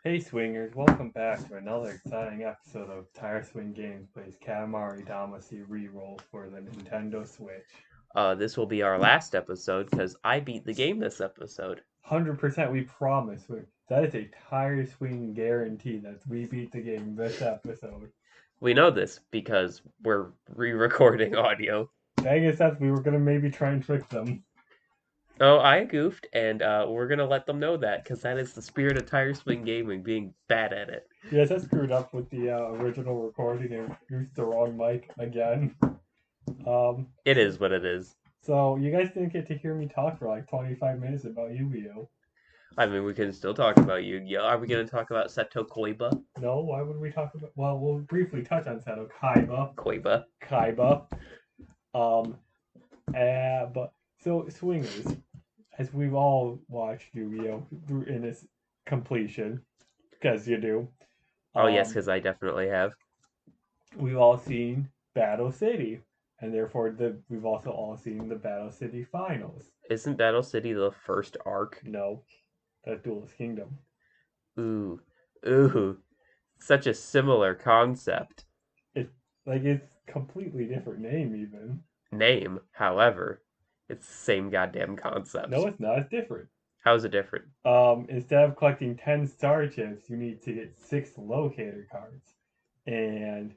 Hey swingers, welcome back to another exciting episode of Tire Swing Games plays Katamari Damacy Reroll for the Nintendo Switch. This will be our last episode because I beat the game this episode. 100% we promise. That is a Tire Swing guarantee that we beat the game this episode. We know this because we're re-recording audio. Dang it, Seth, we were gonna maybe try and trick them. Oh, I goofed, and we're gonna let them know that because that is the spirit of Tire Swing Gaming, being bad at it. Yes, I screwed up with the original recording and used the wrong mic again. It is what it is. So you guys didn't get to hear me talk for like 25 minutes about Yu-Gi-Oh! I mean, we can still talk about Yu-Gi-Oh! Are we gonna talk about Seto Koiba? No, why would we talk about? Well, we'll briefly touch on Seto Kaiba. Koiba. Kaiba. But so swingers, as we've all watched Yu-Gi-Oh! In its completion, because you do. Oh yes, because I definitely have. We've all seen Battle City, and therefore we've also all seen the Battle City finals. Isn't Battle City the first arc? No, that's Duelist Kingdom. Ooh, such a similar concept. It's completely different name even. Name, however, it's the same goddamn concept. No, it's not. It's different. How is it different? Instead of collecting 10 star chips, you need to get 6 locator cards. And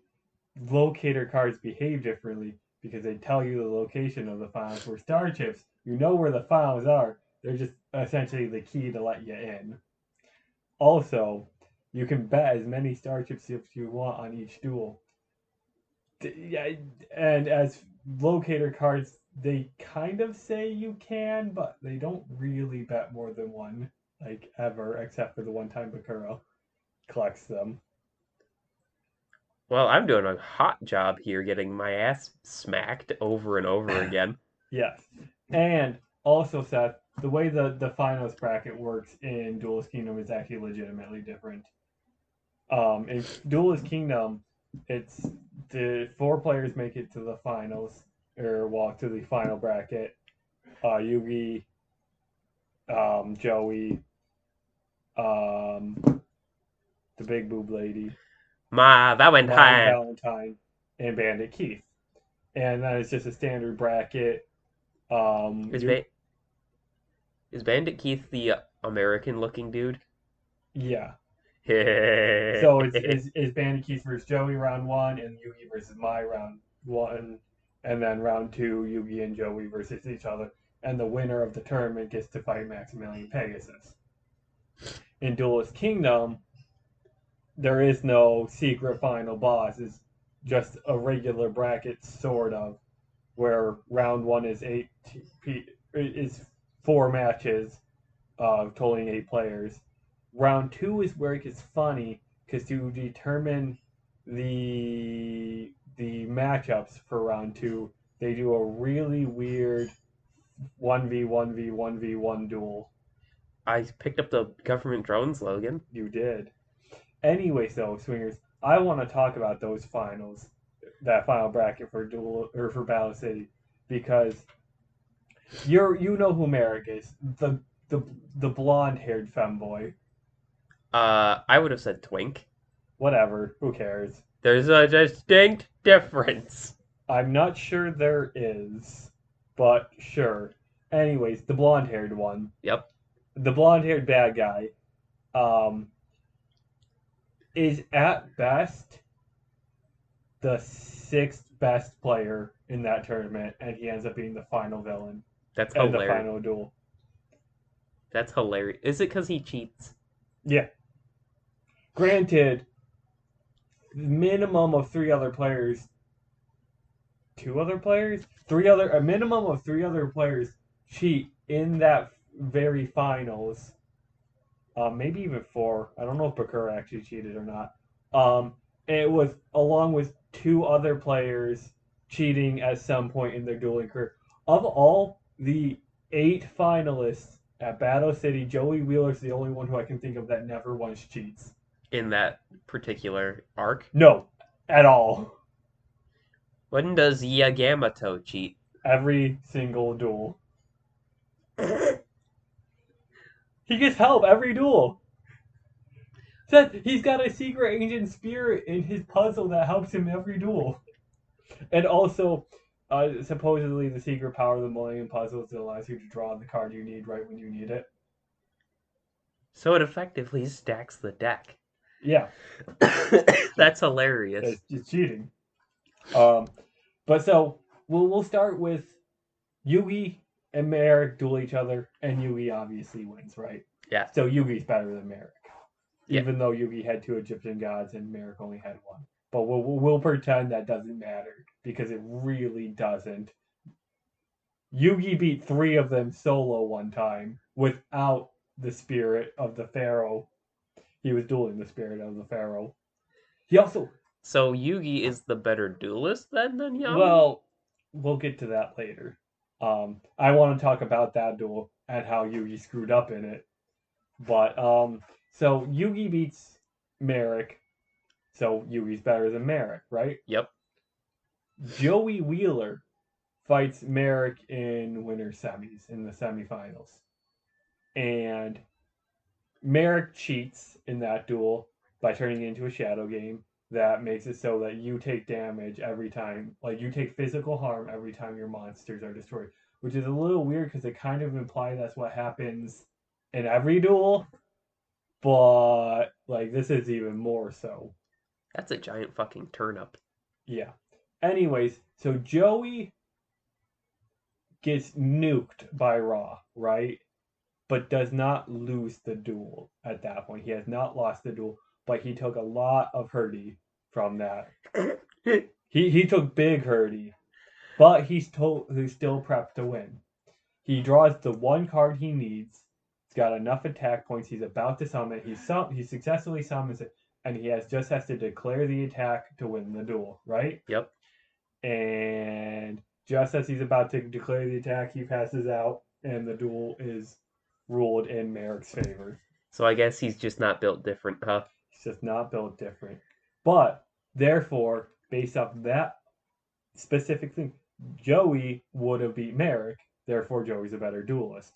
locator cards behave differently because they tell you the location of the files. Where star chips, you know where the files are. They're just essentially the key to let you in. Also, you can bet as many star chips as you want on each duel. And as locator cards, they kind of say you can, but they don't really bet more than one, like ever, except for the one time Bakura collects them. Well, I'm doing a hot job here getting my ass smacked over and over again. Yes. And also, Seth, the way the finals bracket works in Duelist Kingdom is actually legitimately different. In Duelist Kingdom, it's the 4 players make it to the finals, or walk to the final bracket. Yugi, Joey, the big boob lady, My Valentine. Valentine, and Bandit Keith. And then it's just a standard bracket. Is, ba- is Bandit Keith the American-looking dude? Yeah. So it's Bandit Keith versus Joey round 1, and Yugi versus Mai round 1, and then round 2, Yugi and Joey versus each other. And the winner of the tournament gets to fight Maximilian Pegasus. In Duelist Kingdom, there is no secret final boss. It's just a regular bracket, sort of, where round 1 is 4 matches, totaling 8 players. Round 2 is where it gets funny, because to determine the matchups for round 2, they do a really weird 1v1v1v1 duel. I picked up the government drones, Logan. You did. Anyway, so swingers, I want to talk about those finals, that final bracket for for Battle City, because you know who Merrick is, the blonde-haired femboy. I would have said Twink. Whatever, who cares? There's a distinct difference. I'm not sure there is, but sure. Anyways, the blonde-haired one. Yep. The blonde-haired bad guy, is at best the 6th best player in that tournament, and he ends up being the final villain. That's and hilarious. The final duel. That's hilarious. Is it because he cheats? Yeah. Granted, minimum of 3 other players. 2 other players? A minimum of 3 other players cheat in that very finals. Maybe even 4. I don't know if Bakura actually cheated or not. It was along with 2 other players cheating at some point in their dueling career. Of all the 8 finalists at Battle City, Joey Wheeler's the only one who I can think of that never once cheats. In that particular arc? No, at all. When does Yamato cheat? Every single duel. He gets help every duel. Seth, he's got a secret ancient spirit in his puzzle that helps him every duel. And also, supposedly the secret power of the Millennium Puzzle is that allows you to draw the card you need right when you need it. So it effectively stacks the deck. Yeah. That's hilarious. It's cheating. But so we'll start with Yugi and Merrick duel each other, and Yugi obviously wins, right? Yeah. So Yugi's better than Merrick, Yeah. even though Yugi had 2 Egyptian gods and Merrick only had 1. But we'll pretend that doesn't matter because it really doesn't. Yugi beat 3 of them solo one time without the spirit of the pharaoh. He was dueling the spirit of the pharaoh. He also So Yugi is the better duelist then than Yami? Well, we'll get to that later. I want to talk about that duel and how Yugi screwed up in it. But so Yugi beats Merrick, so Yugi's better than Merrick, right? Yep. Joey Wheeler fights Merrick in winter semis in the semifinals, and Merrick cheats in that duel by turning it into a shadow game that makes it so that you take damage every time, like you take physical harm every time your monsters are destroyed, which is a little weird because it kind of implies that's what happens in every duel, but like this is even more so. That's a giant fucking turnip. Yeah. Anyways, so Joey gets nuked by Raw, right? But does not lose the duel at that point. He has not lost the duel, but he took a lot of hurdy from that. He took big hurdy, but he's still prepped to win. He draws the 1 card he needs. He's got enough attack points. He's about to summon. He successfully summons it, and he just has to declare the attack to win the duel, right? Yep. And just as he's about to declare the attack, he passes out, and the duel is ruled in Merrick's favor. So I guess he's just not built different, huh? He's just not built different. But, therefore, based off that specific thing, Joey would have beat Merrick. Therefore, Joey's a better duelist.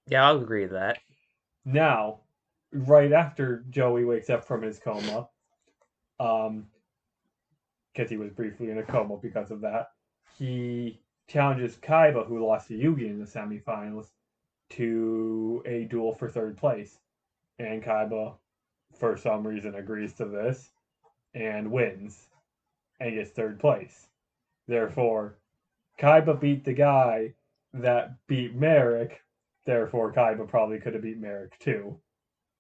Yeah, I'll agree with that. Now, right after Joey wakes up from his coma, because he was briefly in a coma because of that, he challenges Kaiba, who lost to Yugi in the semifinals, to a duel for 3rd place. And Kaiba, for some reason, agrees to this and wins and gets 3rd place. Therefore, Kaiba beat the guy that beat Merrick. Therefore, Kaiba probably could have beat Merrick too.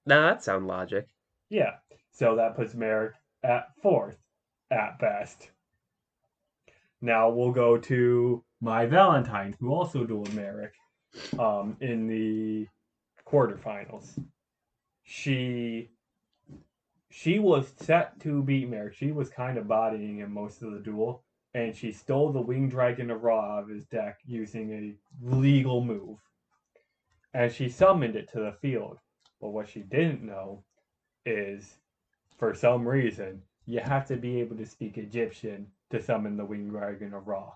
Now that sounds logic. Yeah, so that puts Merrick at 4th at best. Now we'll go to Mai Valentine, who also dueled Merrick in the quarterfinals. She was set to beat Merrick. She was kind of bodying him most of the duel, and she stole the Winged Dragon of Ra out of his deck using a legal move. And she summoned it to the field. But what she didn't know is, for some reason, you have to be able to speak Egyptian to summon the Winged Dragon of Ra.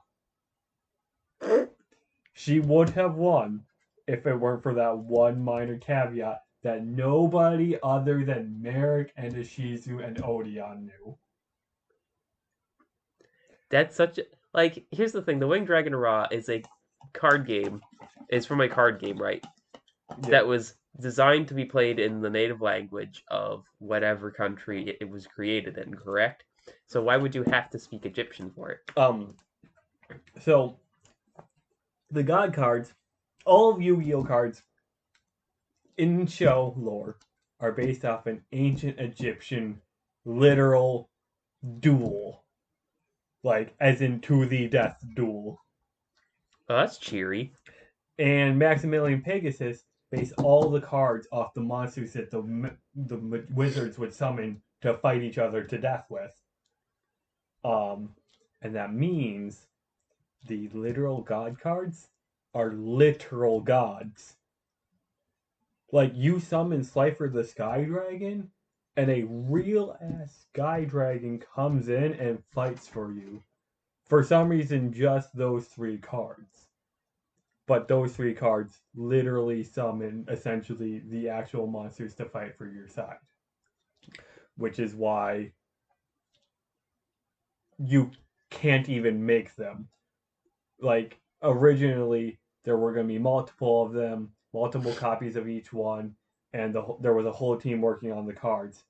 She would have won if it weren't for that one minor caveat that nobody other than Merrick and Ishizu and Odeon knew. That's such a... Like, here's the thing. The Winged Dragon of Ra is a card game. It's from a card game, right? Yeah. That was designed to be played in the native language of whatever country it was created in, correct? So why would you have to speak Egyptian for it? So, the God cards, all of Yu-Gi-Oh cards in show lore are based off an ancient Egyptian literal duel. Like, as in to the death duel. Oh, that's cheery. And Maximilian Pegasus based all the cards off the monsters that the wizards would summon to fight each other to death with. And that means the literal god cards are literal gods. Like, you summon Slifer the Sky Dragon, and a real ass Sky Dragon comes in and fights for you. For some reason, just those 3 cards. But those 3 cards literally summon, essentially, the actual monsters to fight for your side. which is why you can't even make them. Like, originally, there were going to be multiple of them, multiple copies of each one, and there was a whole team working on the cards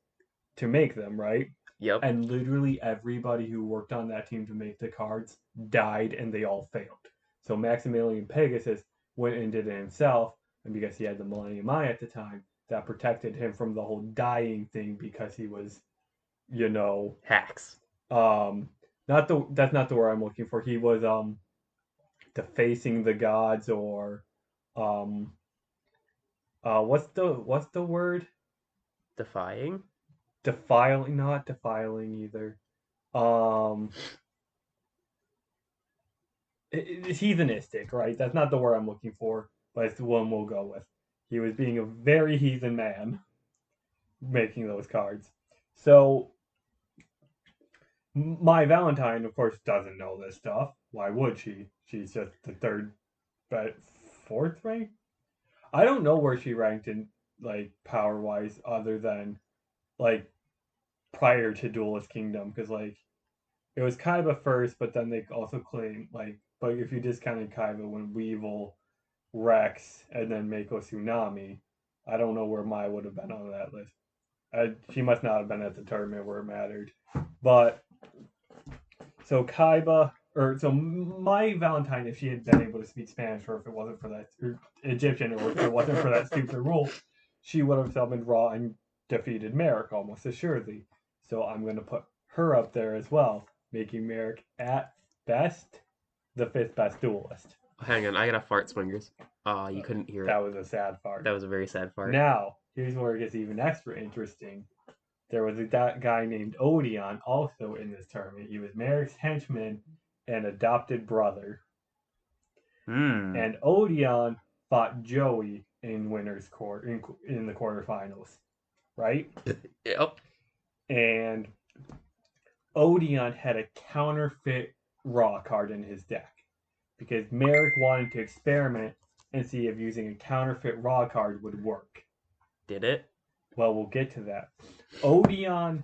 to make them, right? Yep. And literally everybody who worked on that team to make the cards died, and they all failed. So Maximilian Pegasus went and did it himself, and because he had the Millennium Eye at the time, that protected him from the whole dying thing because he was, Hacks. that's not the word I'm looking for. He was defacing the gods, or what's the word? Defying? Defiling, not defiling either. It's heathenistic, right? That's not the word I'm looking for, but it's the one we'll go with. He was being a very heathen man making those cards. So my Valentine, of course, doesn't know this stuff. Why would she? She's just the third, but fourth rank. I don't know where she ranked in, like, power wise, other than, like, prior to Duelist Kingdom, because, like, it was Kaiba first, but then they also claim, like, but if you discounted Kaiba when Weevil, Rex, and then Mako Tsunami, I don't know where Mai would have been on that list. She must not have been at the tournament where it mattered. But so Kaiba, or so my Valentine, if she had been able to speak Spanish, or if it wasn't for that, or Egyptian, or if it wasn't for that stupid rule, she would have summoned Ra and defeated Merrick almost assuredly. So I'm going to put her up there as well, making Merrick at best the fifth best duelist. Hang on, I gotta fart, Swingers. You couldn't hear it. That was a sad fart. That was a very sad fart. Now, here's where it gets even extra interesting. There was a guy named Odeon also in this tournament. He was Merrick's henchman and adopted brother. And Odeon fought Joey in winners court in the quarterfinals, right? Yep. And Odeon had a counterfeit Raw card in his deck because Merrick wanted to experiment and see if using a counterfeit Raw card would work. Did it? Well, we'll get to that. Odeon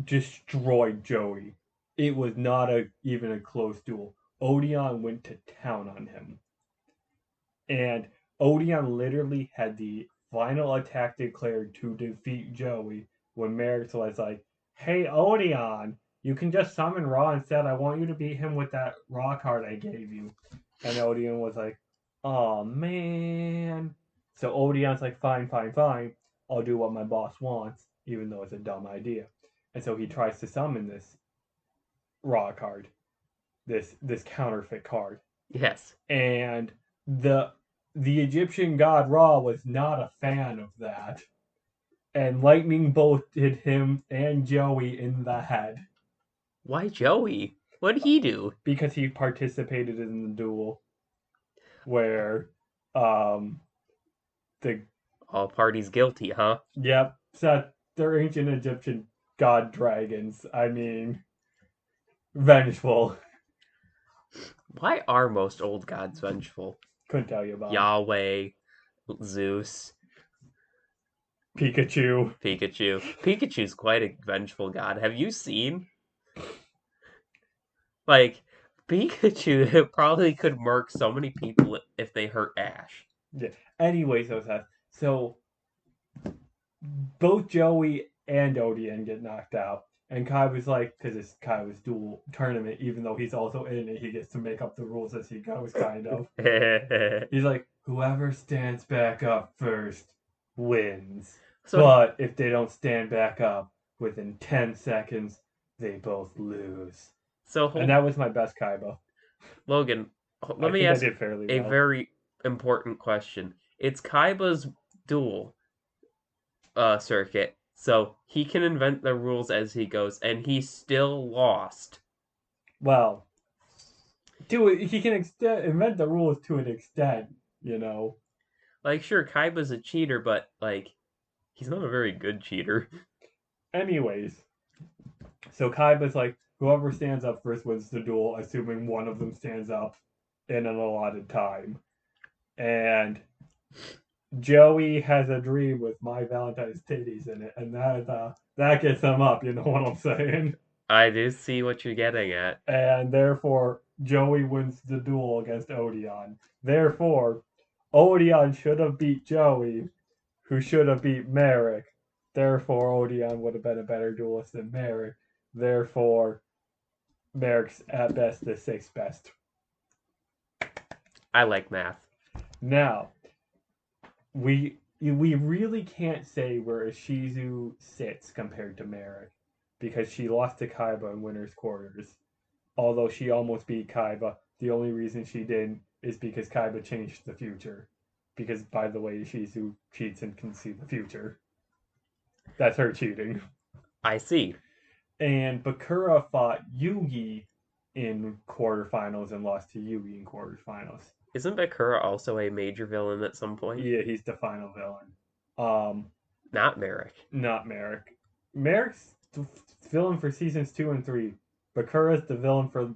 destroyed Joey. It was not even a close duel. Odeon went to town on him. And Odeon literally had the final attack declared to defeat Joey when Merrick was like, "Hey, Odeon, you can just summon Ra instead. I want you to beat him with that Ra card I gave you." And Odeon was like, "Oh, man." So Odeon's like, fine. I'll do what my boss wants, even though it's a dumb idea. And so he tries to summon this Ra card, this counterfeit card. Yes. And the Egyptian god Ra was not a fan of that. And lightning bolted him and Joey in the head. Why Joey? What did he do? Because he participated in the duel where the all parties guilty, huh? Yep. So they're ancient Egyptian god dragons. I mean, vengeful. Why are most old gods vengeful? Couldn't tell you about Yahweh, Zeus, Pikachu. Pikachu's quite a vengeful god. Have you seen? Like, Pikachu probably could murk so many people if they hurt Ash. Yeah. Anyways, so both Joey and Odeon get knocked out. And Kai was like, because it's Kai's duel tournament, even though he's also in it, he gets to make up the rules as he goes, kind of. He's like, whoever stands back up first wins. But if they don't stand back up within 10 seconds, they both lose. And that was my best Kaiba. Logan, let me ask a very important question. It's Kaiba's duel circuit, so he can invent the rules as he goes, and he still lost. Well, he can invent the rules to an extent, you know. Like, sure, Kaiba's a cheater, but, like, he's not a very good cheater. Anyways, so Kaiba's like, whoever stands up first wins the duel, assuming one of them stands up in an allotted time. And Joey has a dream with My Valentine's titties in it, and that gets him up. You know what I'm saying? I do see what you're getting at. And therefore, Joey wins the duel against Odeon. Therefore, Odeon should have beat Joey, who should have beat Merrick. Therefore, Odeon would have been a better duelist than Merrick. Therefore, Merrick's at best the sixth best. I like math. Now, we really can't say where Ishizu sits compared to Merrick because she lost to Kaiba in winners quarters. Although she almost beat Kaiba, the only reason she didn't is because Kaiba changed the future. Because, by the way, Ishizu cheats and can see the future. That's her cheating. I see. And Bakura fought Yugi in quarterfinals and lost to Yugi in quarterfinals. Isn't Bakura also a major villain at some point? Yeah, he's the final villain. Not Merrick. Not Merrick. Merrick's the villain for seasons 2 and 3. Bakura's the villain for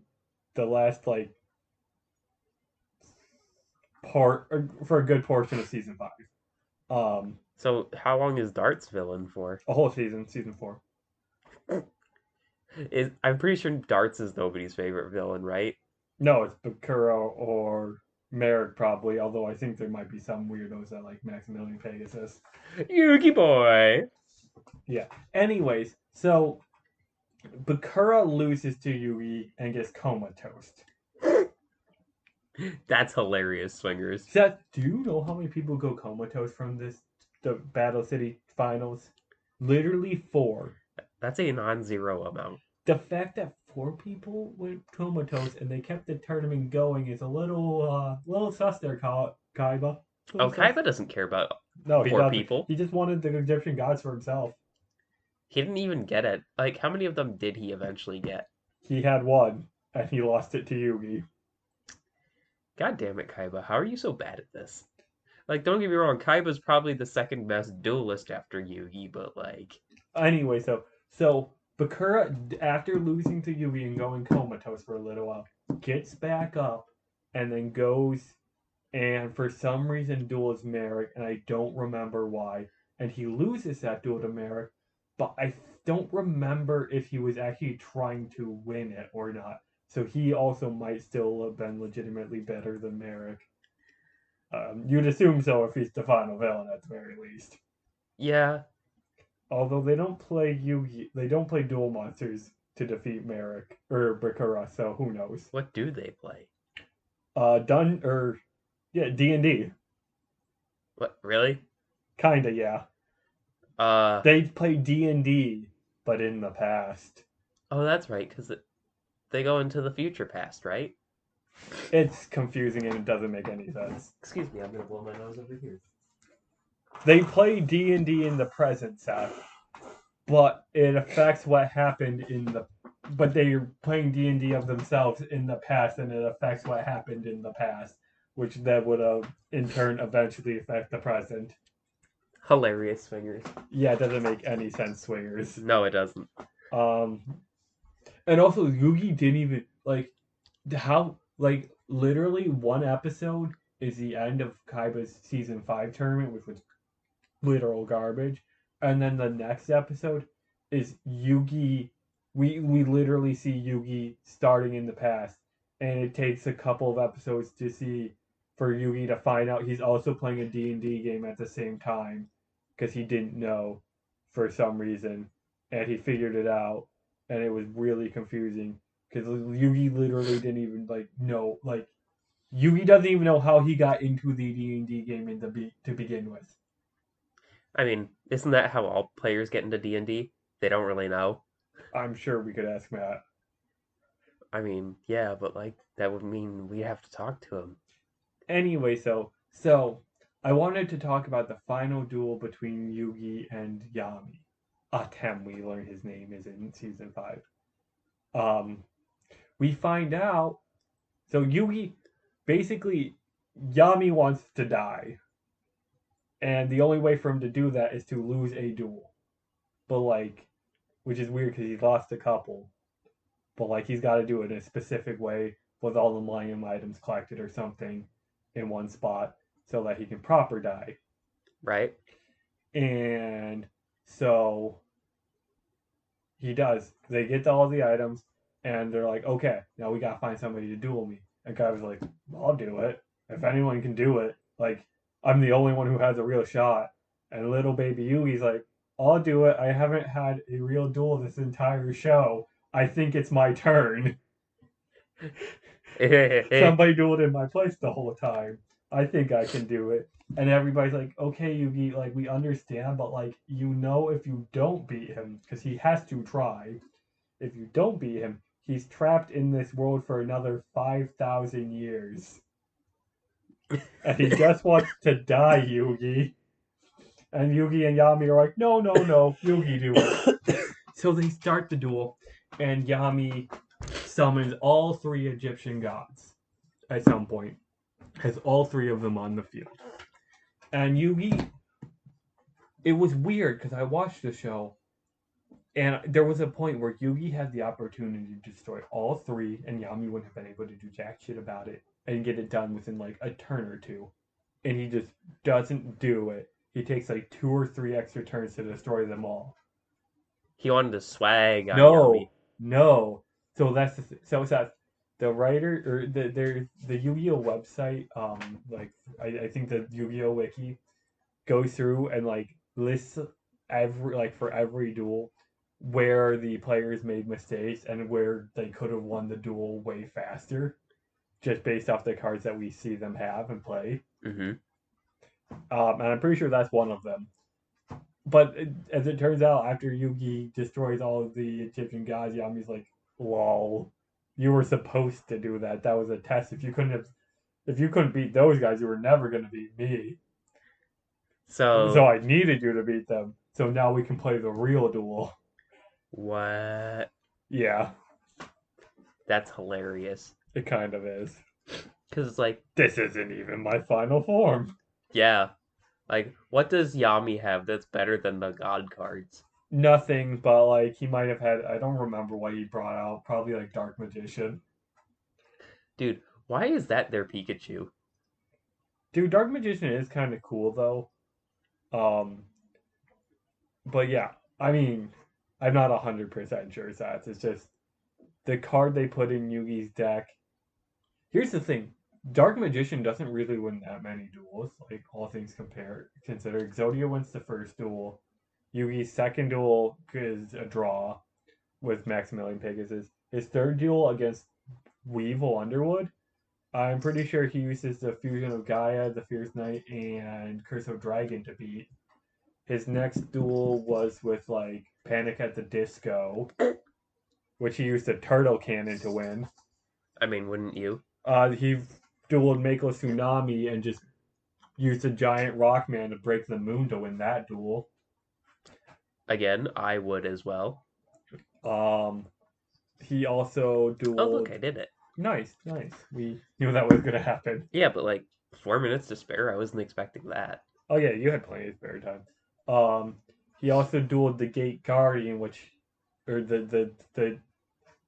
the last for a good portion of season 5. So how long is Dart's villain for? A whole season 4. I'm pretty sure Dart's is nobody's favorite villain, right? No, it's Bakura or Merrick probably, although I think there might be some weirdos that like Maximilian Pegasus. Yugi boy! Yeah. Anyways, so Bakura loses to Yugi and gets comatose. That's hilarious, Swingers. Seth, do you know how many people go comatose from the Battle City finals? Literally 4. That's a non-zero amount. The fact that 4 people went comatose and they kept the tournament going is a little sus there, Kaiba. Kaiba doesn't care about 4 people. He just wanted the Egyptian gods for himself. He didn't even get it. Like, how many of them did he eventually get? He had 1, and he lost it to Yugi. God damn it, Kaiba. How are you so bad at this? Like, don't get me wrong, Kaiba's probably the second best duelist after Yugi, but like... Anyway, so Bakura, after losing to Yugi and going comatose for a little while, gets back up and then goes and for some reason duels Merrick, and I don't remember why. And he loses that duel to Merrick, but I don't remember if he was actually trying to win it or not. So he also might still have been legitimately better than Merrick. You'd assume so if he's the final villain at the very least. Yeah. Although they don't play Duel Monsters to defeat Merrick or Bakura, so who knows? What do they play? D&D. What, really? Kinda, yeah. They play D&D, but in the past. Oh, that's right, because they go into the future past, right? It's confusing and it doesn't make any sense. Excuse me, I'm gonna blow my nose over here. They play D&D in the present, Seth, but it affects what happened but they're playing D&D of themselves in the past, and it affects what happened in the past, which then would in turn eventually affect the present. Hilarious, Swingers. Yeah, it doesn't make any sense, Swingers. No, it doesn't. And also Yugi didn't even literally one episode is the end of Kaiba's season 5 tournament, which was literal garbage, and then the next episode is Yugi. We literally see Yugi starting in the past, and it takes a couple of episodes for Yugi to find out he's also playing a D&D game at the same time, because he didn't know for some reason, and he figured it out, and it was really confusing because Yugi literally didn't even know. Yugi doesn't even know how he got into the D&D game to begin with. I mean, isn't that how all players get into D&D? They don't really know. I'm sure we could ask Matt. I mean, yeah, but that would mean we'd have to talk to him. Anyway, so I wanted to talk about the final duel between Yugi and Yami. Atem, we learn his name is in season 5. We find out, so Yugi, basically, Yami wants to die. And the only way for him to do that is to lose a duel. But which is weird because he's lost a couple. But he's got to do it in a specific way with all the Millennium items collected or something in one spot so that he can proper die. Right. And so he does. They get all the items, and they're like, okay, now we gotta find somebody to duel me. And Guy was like, I'll do it. If anyone can do it, like, I'm the only one who has a real shot. And little baby Yugi's like, I'll do it. I haven't had a real duel this entire show. I think it's my turn. Somebody dueled in my place the whole time. I think I can do it. And everybody's like, okay, Yugi, like, we understand, but, like, if you don't beat him, because he has to try, if you don't beat him, he's trapped in this world for another 5,000 years. And he just wants to die, Yugi. And Yugi and Yami are like, no, Yugi, do it. So they start the duel, and Yami summons all 3 Egyptian gods at some point. Has all 3 of them on the field. And Yugi, it was weird because I watched the show, and there was a point where Yugi had the opportunity to destroy all 3, and Yami wouldn't have been able to do jack shit about it and get it done within like a turn or 2. And he just doesn't do it. He takes like 2 or 3 extra turns to destroy them all. He wanted to swag on Yami. No. So that's the writer or the Yu-Gi-Oh website. I think the Yu-Gi-Oh wiki goes through and like lists for every duel where the players made mistakes and where they could have won the duel way faster, just based off the cards that we see them have and play. Mm-hmm. And I'm pretty sure that's one of them. But as it turns out, after Yugi destroys all of the Egyptian gods, Yami's like, "Lol, you were supposed to do that. That was a test. If you couldn't beat those guys, you were never gonna beat me. So I needed you to beat them. So now we can play the real duel." What? Yeah. That's hilarious. It kind of is. Because it's like, this isn't even my final form. Yeah. Like, what does Yami have that's better than the God cards? Nothing, but like he might have had, I don't remember what he brought out. Probably like Dark Magician. Dude, why is that their Pikachu? Dude, Dark Magician is kind of cool though. But yeah, I mean, I'm not 100% sure that's. It's just the card they put in Yugi's deck. Here's the thing. Dark Magician doesn't really win that many duels, like all things considered. Exodia wins the first duel. Yugi's second duel is a draw with Maximilian Pegasus. His third duel against Weevil Underwood, I'm pretty sure he uses the fusion of Gaia, the Fierce Knight, and Curse of Dragon to beat. His next duel was with like Panic at the Disco, which he used a Turtle Cannon to win. I mean, wouldn't you? He dueled Mako Tsunami and just used a giant rock man to break the moon to win that duel. Again, I would as well. He also dueled. Oh, look, I did it. Nice. We knew that was gonna happen. Yeah, but like 4 minutes to spare, I wasn't expecting that. Oh yeah, you had plenty of spare time. He also dueled the Gate Guardian, or the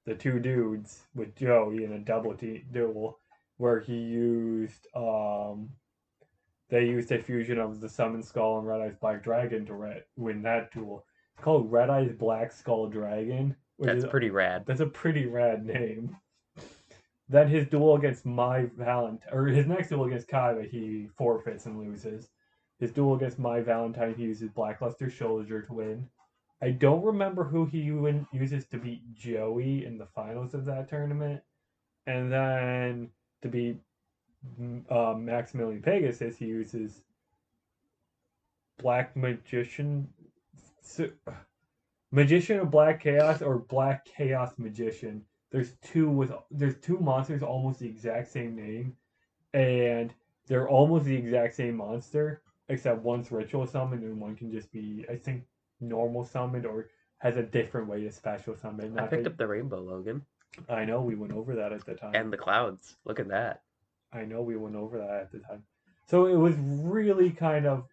2 dudes with Joey in a double duel, where he used they used a fusion of the Summon Skull and Red Eyes Black Dragon to win that duel. It's called Red Eyes Black Skull Dragon. That's pretty rad. That's a pretty rad name. Then his duel against his next duel against Kaiba, he forfeits and loses. His duel against My Valentine, he uses Blackluster Soldier to win. I don't remember who he uses to beat Joey in the finals of that tournament. And then to beat Maximilian Pegasus, he uses Black Magician of Black Chaos or Black Chaos Magician. There's two monsters almost the exact same name, and they're almost the exact same monster, except one's ritual summoned and one can just be, I think, normal summoned or has a different way to special summon. I picked up the rainbow, Logan. I know, we went over that at the time. And the clouds. Look at that. I know, we went over that at the time. So it was really kind of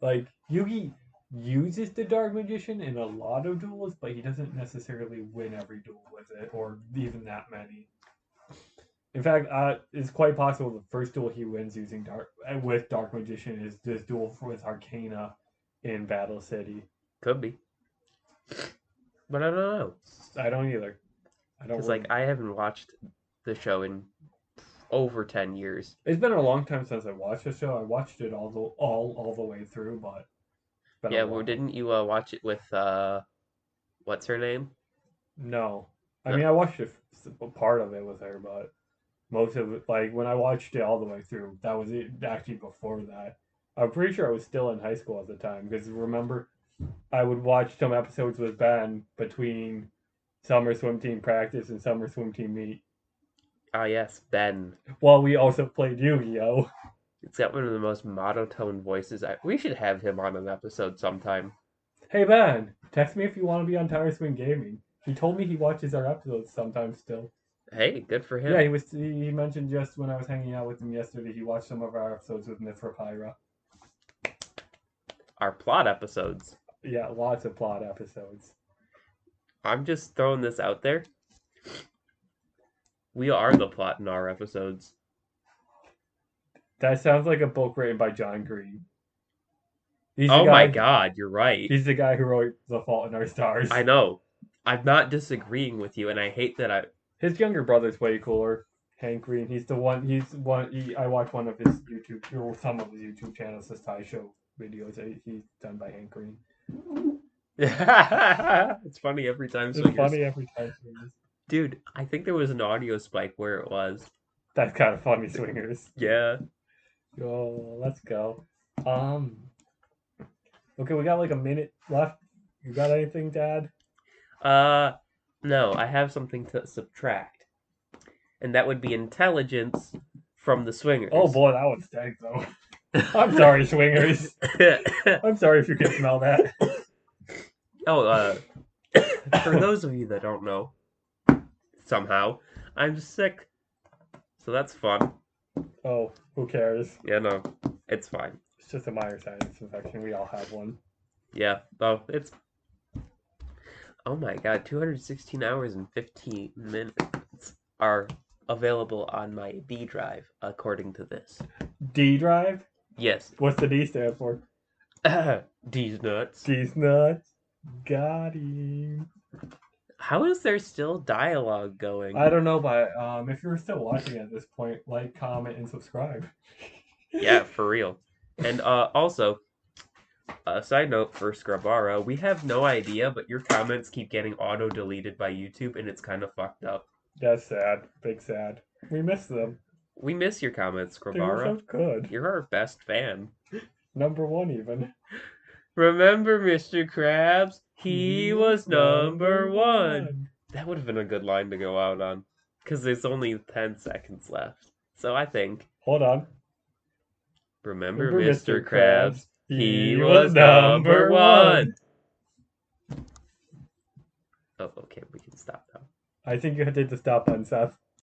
like Yugi uses the Dark Magician in a lot of duels, but he doesn't necessarily win every duel with it, or even that many. In fact, it's quite possible the first duel he wins using Dark Magician is this duel with Arcana in Battle City. Could be, but I don't know. I don't either. Because I haven't watched the show in over 10 years. It's been a long time since I watched the show. I watched it all the way through, but yeah. Well, didn't you watch it with what's her name? No, I mean I watched part of it with her, but most of it, like when I watched it all the way through, that was it. Actually, before that, I'm pretty sure I was still in high school at the time because remember, I would watch some episodes with Ben between summer swim team practice and summer swim team meet. Ah, yes, Ben. Well, we also played Yu-Gi-Oh! It's got one of the most monotone voices. We should have him on an episode sometime. Hey, Ben, text me if you want to be on Tower Swing Gaming. He told me he watches our episodes sometimes still. Hey, good for him. Yeah, he mentioned just when I was hanging out with him yesterday, he watched some of our episodes with Mithra Pyra. Our plot episodes. Yeah, lots of plot episodes. I'm just throwing this out there. We are the plot in our episodes. That sounds like a book written by John Green. Oh my god, you're right. He's the guy who wrote The Fault in Our Stars. I know. I'm not disagreeing with you, and I hate that His younger brother's way cooler, Hank Green. I watch one of his YouTube, or some of his YouTube channels, his Thai show videos. He's done by Hank Green. It's funny every time. Swingers. Dude, I think there was an audio spike where it was. That's kind of funny, Swingers. Yeah. Oh, let's go. Okay, we got like a minute left. You got anything, Dad? No, I have something to subtract. And that would be intelligence from the Swingers. Oh boy, that one stank though. I'm sorry, Swingers. I'm sorry if you can smell that. Oh, for those of you that don't know, somehow, I'm sick. So that's fun. Oh, who cares? Yeah, no, it's fine. It's just a minor sinus infection. We all have one. Yeah, it's... Oh my god, 216 hours and 15 minutes are available on my D drive, according to this. D drive? Yes. What's the D stand for? D's nuts. D's nuts. Got him. How is there still dialogue going? I don't know, but if you're still watching at this point, like, comment, and subscribe. Yeah, for real. And also, a side note for Scrabara, we have no idea, but your comments keep getting auto-deleted by YouTube, and it's kind of fucked up. That's sad. Big sad. We miss them. We miss your comments, Scrabara. They were so good. You're our best fan. Number one, even. Remember Mr. Krabs? He was number one. That would have been a good line to go out on. Because there's only 10 seconds left. So I think... Hold on. Remember Mr. Krabs? He was number one. Oh, okay, we can stop now. I think you did the stop button, Seth.